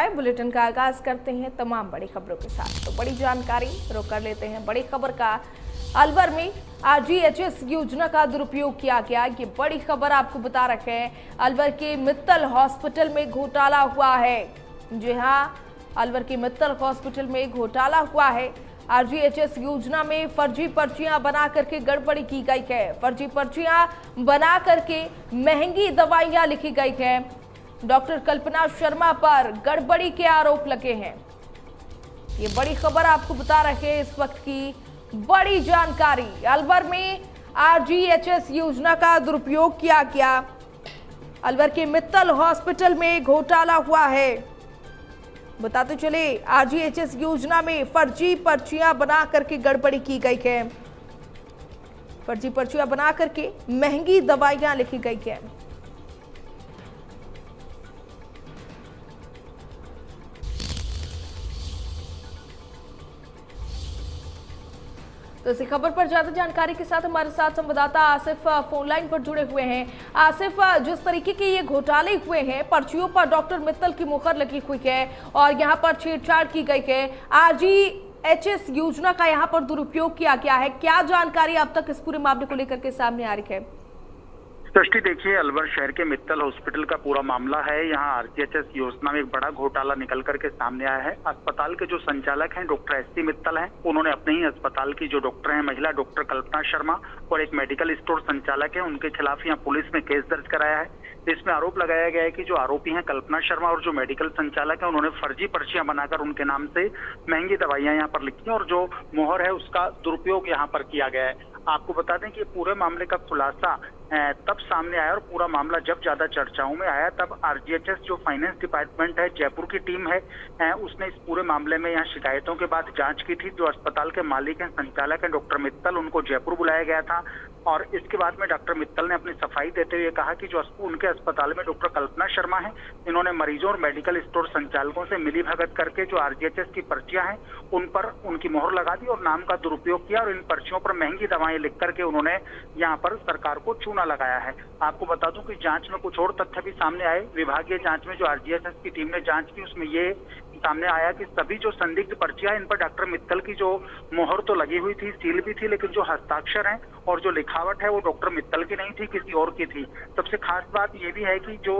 समय बुलेटिन का आगाज करते हैं तमाम बड़ी खबरों के साथ। तो बड़ी जानकारी रुक कर लेते हैं बड़ी खबर का। अलवर में आरजीएचएस योजना का दुरुपयोग किया गया, ये बड़ी खबर आपको बता रखे हैं। अलवर के मित्तल हॉस्पिटल में घोटाला हुआ है। जी हां, अलवर के मित्तल हॉस्पिटल में घोटाला हुआ है। आरजीएचएस योजना में फर्जी पर्चियां बना करके गड़बड़ी की गई है। फर्जी पर्चियां बना करके महंगी दवाइयां लिखी गई है। डॉक्टर कल्पना शर्मा पर गड़बड़ी के आरोप लगे हैं। ये बड़ी खबर आपको बता रहे हैं इस वक्त की बड़ी जानकारी। अलवर में आरजीएचएस योजना का दुरुपयोग किया गया। अलवर के मित्तल हॉस्पिटल में घोटाला हुआ है। बताते चले, आरजीएचएस योजना में फर्जी पर्चियां बना करके गड़बड़ी की गई है। फर्जी पर्चियां बना करके महंगी दवाइयां लिखी गई है। तो इसी खबर पर ज्यादा जानकारी के साथ हमारे साथ संवाददाता आसिफ फोन लाइन पर जुड़े हुए हैं। आसिफ, जिस तरीके के ये घोटाले हुए हैं, पर्चियों पर डॉक्टर मित्तल की मुहर लगी हुई है और यहाँ पर छेड़छाड़ की गई है, आरजीएचएस योजना का यहाँ पर दुरुपयोग किया गया है, क्या जानकारी अब तक इस पूरे मामले को लेकर के सामने आ रही है? सृष्टि, देखिए, अलवर शहर के मित्तल हॉस्पिटल का पूरा मामला है। यहाँ आरजीएचएस योजना में एक बड़ा घोटाला निकल करके सामने आया है। अस्पताल के जो संचालक हैं डॉक्टर एससी मित्तल हैं, उन्होंने अपने ही अस्पताल की जो डॉक्टर हैं महिला डॉक्टर कल्पना शर्मा और एक मेडिकल स्टोर संचालक है, उनके खिलाफ यहाँ पुलिस में केस दर्ज कराया है। इसमें आरोप लगाया गया है कि जो आरोपी हैं कल्पना शर्मा और जो मेडिकल संचालक है, उन्होंने फर्जी पर्चियां बनाकर उनके नाम से महंगी दवाइयां यहाँ पर लिखी और जो मोहर है उसका दुरुपयोग यहाँ पर किया गया है। आपको बता दें कि पूरे मामले का खुलासा तब सामने आया और पूरा मामला जब ज्यादा चर्चाओं में आया तब आरजीएचएस जो फाइनेंस डिपार्टमेंट है, जयपुर की टीम है, उसने इस पूरे मामले में यहाँ शिकायतों के बाद जांच की थी। जो अस्पताल के मालिक हैं, संचालक हैं डॉक्टर मित्तल, उनको जयपुर बुलाया गया था और इसके बाद में डॉक्टर मित्तल ने अपनी सफाई देते हुए कहा कि जो उनके अस्पताल में डॉक्टर कल्पना शर्मा है, इन्होंने मरीजों और मेडिकल स्टोर संचालकों से मिली भगत करके जो आरजीएचएस की पर्चियां हैं उन पर उनकी मोहर लगा दी और नाम का दुरुपयोग किया और इन पर्चियों पर महंगी दवाएं लिख करके उन्होंने यहाँ पर सरकार को चूना लगाया है। आपको बता दूं कि जांच में कुछ और तथ्य भी सामने आए। विभागीय जांच में जो आरजीएचएस की टीम ने जांच की उसमें ये सामने आया कि सभी जो संदिग्ध पर्चियां इन पर डॉक्टर मित्तल की जो मोहर तो लगी हुई थी, सील भी थी, लेकिन जो हस्ताक्षर हैं और जो लिखावट है वो डॉक्टर मित्तल की नहीं थी, किसी और की थी। सबसे खास बात ये भी है कि जो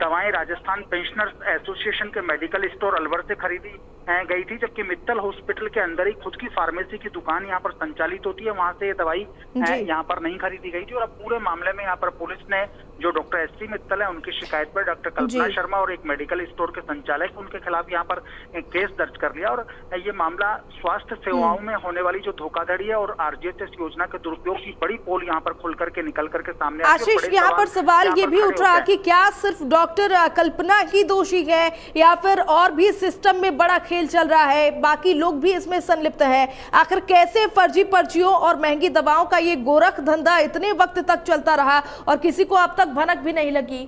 दवाएं राजस्थान पेंशनर्स एसोसिएशन के मेडिकल स्टोर अलवर से खरीदी गई थी, जबकि मित्तल हॉस्पिटल के अंदर ही खुद की फार्मेसी की दुकान यहाँ पर संचालित होती है, वहां से ये दवाई यहाँ पर नहीं खरीदी गई थी। और अब पूरे मामले में यहाँ पर पुलिस ने जो डॉक्टर एससी मित्तल है उनकी शिकायत पर डॉक्टर कल्पना शर्मा और एक मेडिकल स्टोर के संचालक उनके खिलाफ यहाँ पर केस दर्ज कर लिया और ये मामला स्वास्थ्य सेवाओं में होने वाली जो धोखाधड़ी है और आरजीएचएस योजना के दुरुपयोग की बड़ी पोल यहाँ पर खुल करके निकल करके सामने आशीष, यहाँ पर सवाल ये भी उठ रहा कि क्या सिर्फ डॉक्टर कल्पना ही दोषी है या फिर और भी सिस्टम में बड़ा खेल चल रहा है, बाकी लोग भी इसमें संलिप्त है? आखिर कैसे फर्जी पर्चियों और महंगी दवाओं का ये गोरख धंधा इतने वक्त तक चलता रहा और किसी को अब तक भनक भी नहीं लगी?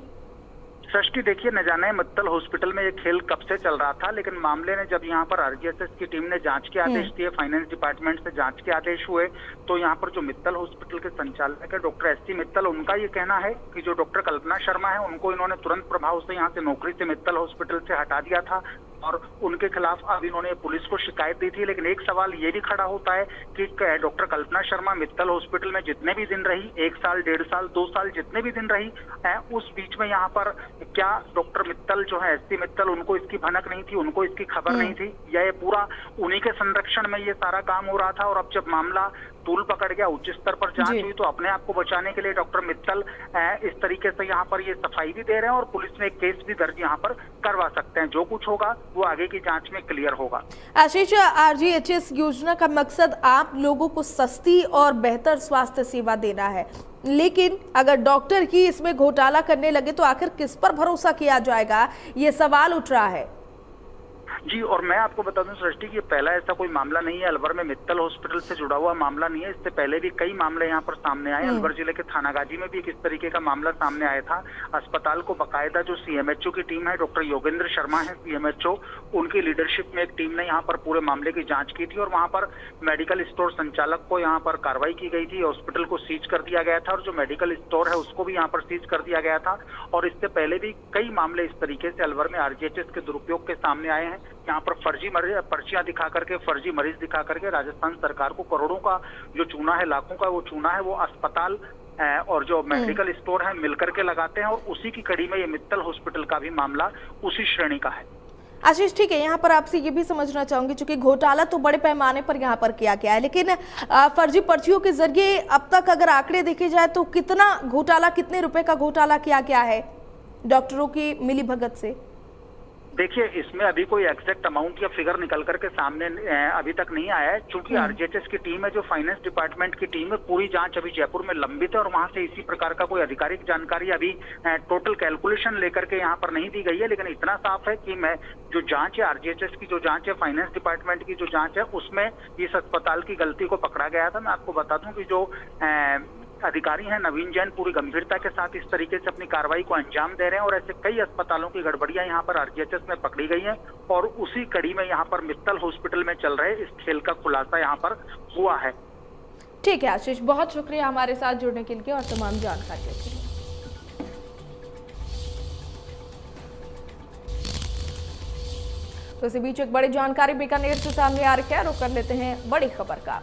सृष्टि, देखिए, न जाने मित्तल हॉस्पिटल में ये खेल कब से चल रहा था, लेकिन मामले ने जब यहाँ पर आरजीएचएस की टीम ने जांच के आदेश दिए, फाइनेंस डिपार्टमेंट से जांच के आदेश हुए, तो यहाँ पर जो मित्तल हॉस्पिटल के संचालक है डॉक्टर एससी मित्तल, उनका ये कहना है कि जो डॉक्टर कल्पना शर्मा है उनको इन्होंने तुरंत प्रभाव से यहाँ से नौकरी से मित्तल हॉस्पिटल से हटा दिया था और उनके खिलाफ अब इन्होंने पुलिस को शिकायत दी थी। लेकिन एक सवाल ये भी खड़ा होता है कि डॉक्टर कल्पना शर्मा मित्तल हॉस्पिटल में जितने भी दिन रही, 1 साल, 1.5 साल, 2 साल, जितने भी दिन रही, उस बीच में यहाँ पर क्या डॉक्टर मित्तल जो है एससी मित्तल, उनको इसकी भनक नहीं थी, उनको इसकी खबर नहीं थी, या ये पूरा उन्हीं के संरक्षण में ये सारा काम हो रहा था? और अब जब मामला तूल पकड़ गया, उच्च स्तर पर जांच हुई, तो अपने आप को बचाने के लिए डॉक्टर मित्तल इस तरीके से यहाँ पर ये सफाई भी दे रहे हैं और पुलिस ने एक केस भी दर्ज यहाँ पर करवा सकते हैं। जो कुछ होगा वो आगे की जांच में क्लियर होगा। आशीष, आरजीएचएस योजना का मकसद आप लोगों को सस्ती और बेहतर स्वास्थ्य सेवा देना है, लेकिन अगर डॉक्टर ही इसमें घोटाला करने लगे तो आखिर किस पर भरोसा किया जाएगा, ये सवाल उठ रहा है। जी, और मैं आपको बता दूं सृष्टि कि पहला ऐसा कोई मामला नहीं है अलवर में मित्तल हॉस्पिटल से जुड़ा हुआ मामला नहीं है। इससे पहले भी कई मामले यहाँ पर सामने आए। अलवर जिले के थानागाजी में भी इस तरीके का मामला सामने आया था। अस्पताल को बकायदा जो सीएमएचओ की टीम है, डॉक्टर योगेंद्र शर्मा है सीएमएचओ, उनकी लीडरशिप में एक टीम ने यहाँ पर पूरे मामले की जांच की थी और वहाँ पर मेडिकल स्टोर संचालक को यहाँ पर कार्रवाई की गई थी। हॉस्पिटल को सीज कर दिया गया था और जो मेडिकल स्टोर है उसको भी यहाँ पर सीज कर दिया गया था। और इससे पहले भी कई मामले इस तरीके से अलवर में आरजीएचएस के दुरुपयोग के सामने आए हैं। यहाँ पर फर्जी पर्चियां दिखा करके, फर्जी मरीज दिखा करके राजस्थान सरकार को करोड़ों का जो चूना है, लाखों का वो चूना है, वो अस्पताल और जो मेडिकल स्टोर है मिलकर के लगाते हैं। और उसी की कड़ी में ये मित्तल हॉस्पिटल का भी मामला उसी श्रेणी का है। आशीष, ठीक है, यहाँ पर आपसे ये भी समझना चाहूंगी, चूंकि घोटाला तो बड़े पैमाने पर यहाँ पर किया गया है, लेकिन फर्जी पर्चियों के जरिए अब तक अगर आंकड़े देखे जाए तो कितना घोटाला, कितने रुपए का घोटाला किया गया है डॉक्टरों की मिलीभगत से? देखिए, इसमें अभी कोई एग्जैक्ट अमाउंट या फिगर निकल करके सामने अभी तक नहीं आया है। चूंकि आरजीएचएस की टीम है, जो फाइनेंस डिपार्टमेंट की टीम है, पूरी जांच अभी जयपुर में लंबित है और वहां से इसी प्रकार का कोई आधिकारिक जानकारी अभी टोटल कैलकुलेशन लेकर के यहाँ पर नहीं दी गई है। लेकिन इतना साफ है कि मैं जो जांच है, आरजीएचएस की जो जांच है, फाइनेंस डिपार्टमेंट की जो जांच है, उसमें इस अस्पताल की गलती को पकड़ा गया था। मैं आपको बता दूं कि जो अधिकारी हैं नवीन जैन पूरी गंभीरता के साथ इस तरीके से अपनी कार्रवाई को अंजाम दे रहे हैं और ऐसे कई अस्पतालों की गड़बड़ियां यहाँ पर आरजीएचएस में पकड़ी गई हैं और उसी कड़ी में यहाँ पर मित्तल हॉस्पिटल में चल रहे इस खेल का खुलासा यहाँ पर हुआ है। ठीक है आशीष, बहुत शुक्रिया हमारे साथ जुड़ने के लिए और तमाम जानकारी के लिए। तो इसी बीच एक बड़ी जानकारी बीकानेर से सामने आ रही है, रुक कर लेते हैं बड़ी खबर का।